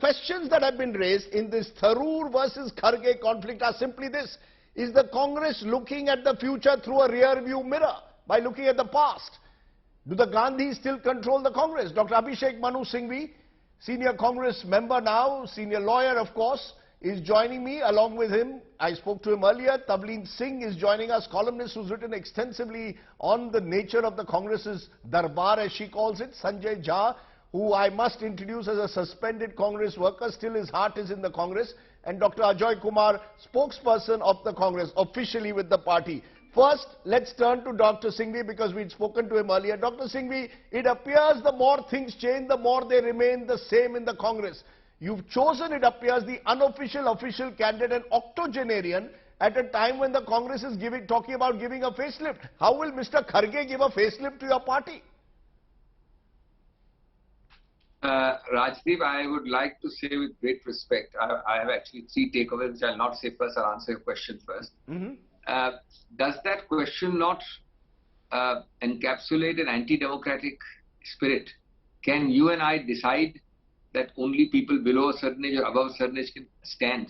questions that have been raised in this Tharoor versus Kharge conflict are simply this. Is the Congress looking at the future through a rear view mirror by looking at the past? Do the Gandhis still control the Congress? Dr. Abhishek Manu Singhvi, senior Congress member now, senior lawyer of course, is joining me. Along with him, I spoke to him earlier, Tavleen Singh is joining us, columnist who's written extensively on the nature of the Congress's darbar, as she calls it. Sanjay Jha, who I must introduce as a suspended Congress worker, still his heart is in the Congress. And Dr. Ajoy Kumar, spokesperson of the Congress, officially with the party. First, let's turn to Dr. Singhvi because we'd spoken to him earlier. Dr. Singhvi, it appears the more things change, the more they remain the same in the Congress. You've chosen, it appears, the unofficial official candidate, an octogenarian, at a time when the Congress is talking about giving a facelift. How will Mr. Kharge give a facelift to your party? Rajdeep, I would like to say with great respect, I have actually 3 takeaways, which I'll not say first, I'll answer your question first. Does that question not encapsulate an anti-democratic spirit? Can you and I decide that only people below a certain age or above a certain age can stand?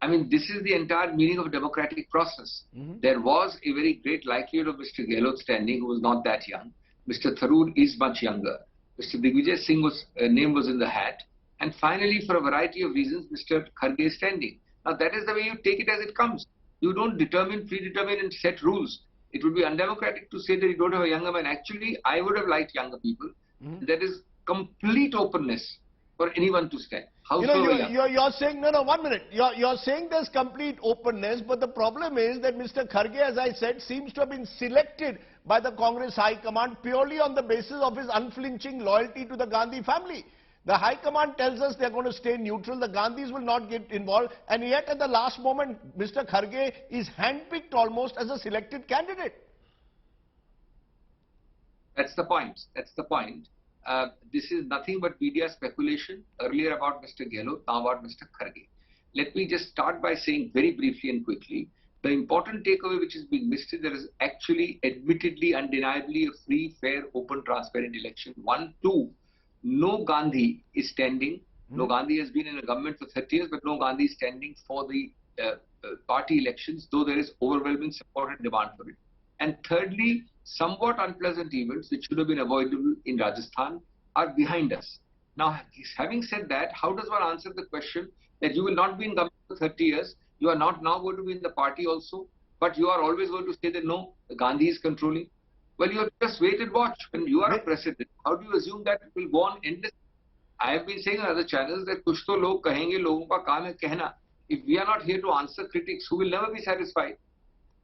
I mean, this is the entire meaning of a democratic process. There was a very great likelihood of Mr. Gehlot standing, who was not that young. Mr. Tharoor is much younger. Mr. Digvijaya Singh name was in the hat. And finally, for a variety of reasons, Mr. Kharge is standing. Now, that is the way you take it as it comes. You don't predetermine and set rules. It would be undemocratic to say that you don't have a younger man. Actually, I would have liked younger people. There is complete openness for anyone to stand. You're saying, no, 1 minute. You're saying there's complete openness, but the problem is that Mr. Kharge, as I said, seems to have been selected by the Congress High Command purely on the basis of his unflinching loyalty to the Gandhi family. The High Command tells us they're going to stay neutral, the Gandhis will not get involved, and yet at the last moment, Mr. Kharge is handpicked almost as a selected candidate. That's the point. That's the point. This is nothing but media speculation, earlier about Mr. Gehlot, now about Mr. Kharge. Let me just start by saying very briefly and quickly, the important takeaway which is being missed is there is actually, admittedly, undeniably a free, fair, open, transparent election. 1, 2, no Gandhi is standing. No Gandhi has been in a government for 30 years, but no Gandhi is standing for the party elections, though there is overwhelming support and demand for it. And thirdly, somewhat unpleasant events which should have been avoidable in Rajasthan are behind us. Now, having said that, how does one answer the question that you will not be in government for 30 years, you are not now going to be in the party also, but you are always going to say that no, Gandhi is controlling? Well, you have just wait and watch. When you are a president, how do you assume that it will go on endlessly? I have been saying on other channels that kuch to log kahenge, logon ka kaam hai kehna. If we are not here to answer critics who will never be satisfied.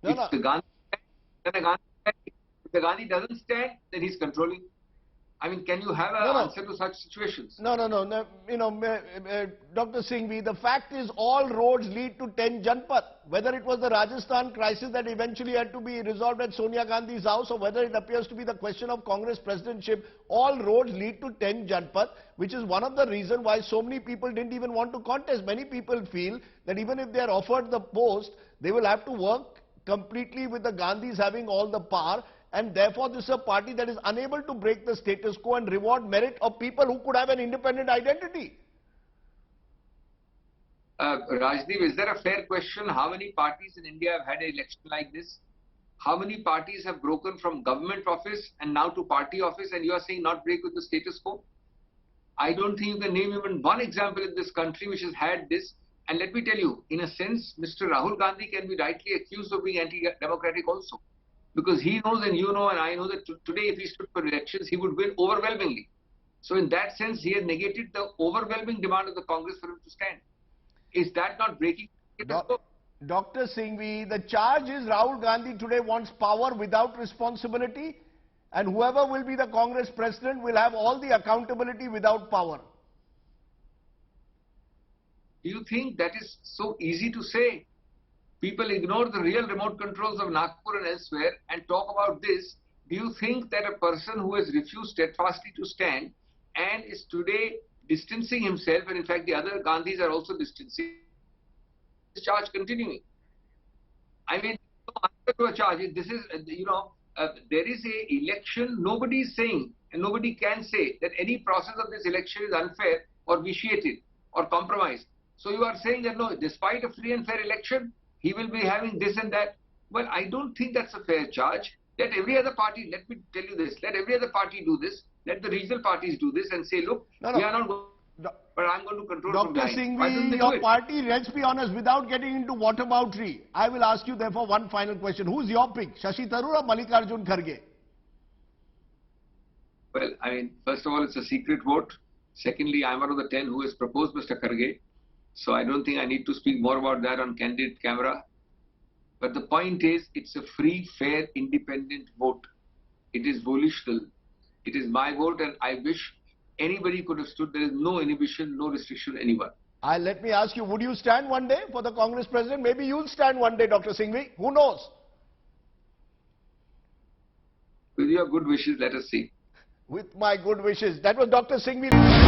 If the Gandhi stands, then the Gandhi stands. If the Gandhi doesn't stand, then he's controlling. I mean, can you have an answer to such situations? No. Dr. Singhvi, the fact is all roads lead to 10 Janpath. Whether it was the Rajasthan crisis that eventually had to be resolved at Sonia Gandhi's house, or whether it appears to be the question of Congress presidentship, all roads lead to 10 Janpath, which is one of the reasons why so many people didn't even want to contest. Many people feel that even if they are offered the post, they will have to work completely with the Gandhis having all the power. And therefore, this is a party that is unable to break the status quo and reward merit of people who could have an independent identity. Rajdeep, is there a fair question? How many parties in India have had an election like this? How many parties have broken from government office and now to party office, and you are saying not break with the status quo? I don't think you can name even one example in this country which has had this. And let me tell you, in a sense, Mr. Rahul Gandhi can be rightly accused of being anti-democratic also. Because he knows and you know and I know that today if he stood for elections, he would win overwhelmingly. So in that sense, he has negated the overwhelming demand of the Congress for him to stand. Is that not breaking? Dr. Singhvi, the charge is Rahul Gandhi today wants power without responsibility, and whoever will be the Congress president will have all the accountability without power. Do you think that is so easy to say? People ignore the real remote controls of Nagpur and elsewhere and talk about this. Do you think that a person who has refused steadfastly to stand and is today distancing himself, and in fact the other Gandhis are also distancing, this charge continuing? I mean, no answer to a charge. This is, there is a election. Nobody is saying and nobody can say that any process of this election is unfair or vitiated. or compromise. So you are saying that no, despite a free and fair election, he will be having this and that. Well, I don't think that's a fair charge. Let every other party, let me tell you this, let every other party do this, let the regional parties do this and say, look, we are not going, but I'm going to control from Dr. behind. Why don't Singhvi, they do your it? party, let's be honest, without getting into whataboutery, I will ask you therefore one final question. Who's your pick, Shashi Tharoor or Mallikarjun Kharge? Well, I mean, first of all, it's a secret vote. Secondly, I'm one of the 10 who has proposed Mr. Kharge. So I don't think I need to speak more about that on candid camera. But the point is, it's a free, fair, independent vote. It is volitional. It is my vote, and I wish anybody could have stood. There is no inhibition, no restriction, anyone. Let me ask you, would you stand one day for the Congress president? Maybe you'll stand one day, Dr. Singhvi. Who knows? With your good wishes, let us see. With my good wishes. That was Dr. Singhvi.